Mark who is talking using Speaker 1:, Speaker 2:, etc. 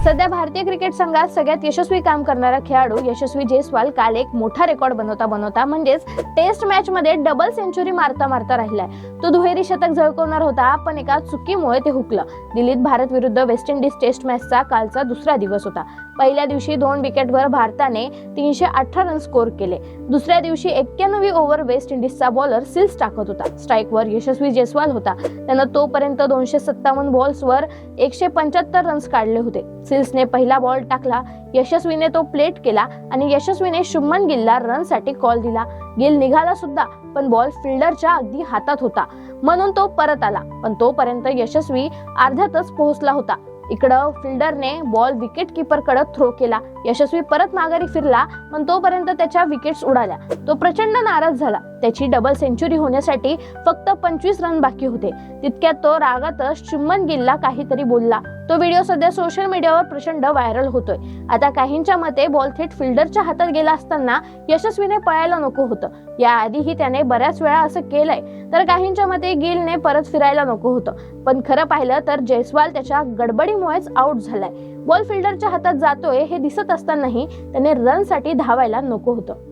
Speaker 1: सध्या भारतीय क्रिकेट संघात सगळ्यात यशस्वी काम करणारा खेळाडू यशस्वी जयस्वाल काल एक मोठा रेकॉर्ड बनवता म्हणजेच टेस्ट मॅच मध्ये डबल सेंचुरी मारता राहिलाय। तो दुहेरी शतक झळकवणार होता, पण एका चुकीमुळे ते हुकलं। दिल्लीत भारत विरुद्ध वेस्ट इंडिज टेस्ट मॅचचा कालचा दुसरा दिवस होता। पहिल्या दिवशी 2 विकेटवर भारताने 318 रन स्कोर केले। दुसऱ्या दिवशी 91वी ओव्हर वेस्ट इंडिजचा बॉलर सिल्स टाकत होता। स्ट्राईकवर यशस्वी जयस्वाल होता। त्यानं तोपर्यंत 257 बॉल्सवर 175 रन्स काढले होते। सिल्सने पहिला बॉल टाकला, यशस्वीने तो प्लेट केला आणि यशस्वीने शुभमन गिलला रनसाठी कॉल दिला। गिल निघाला सुद्धा, पण बॉल फिल्डरच्या अगदी हातात होता, म्हणून तो परत आला। पण तोपर्यंत यशस्वी अर्ध्यातच पोहोचला होता। इकडं फिल्डरने बॉल विकेट कीपर कडे थ्रो केला। यशस्वी परत माघारी फिरला, पण तोपर्यंत त्याच्या विकेट्स उडाल्या। तो प्रचंड नाराज झाला। त्याची डबल सेंचुरी होण्यासाठी फक्त 25 रन बाकी होते। तितक्यात तो रागातच शुभमन गिलला काहीतरी बोलला। तो व्हिडिओ सध्या सोशल मीडियावर प्रचंड व्हायरल होतोय। आता काहींच्या मते बॉल थेट फिल्डरच्या हातात गेला असताना यशस्वीने पळायला नको होतं। याआधीही त्याने बऱ्याच वेळा असं केलंय, तर काहींच्या मते गिलने परत फिरायला नको होतं। पण खरं पाहिलं तर जयस्वाल त्याच्या गडबडीमुळेच आउट झालाय। बॉल फिल्डरच्या हातात जातोय हे दिसत असतानाही त्याने रनसाठी धावायला नको होतं।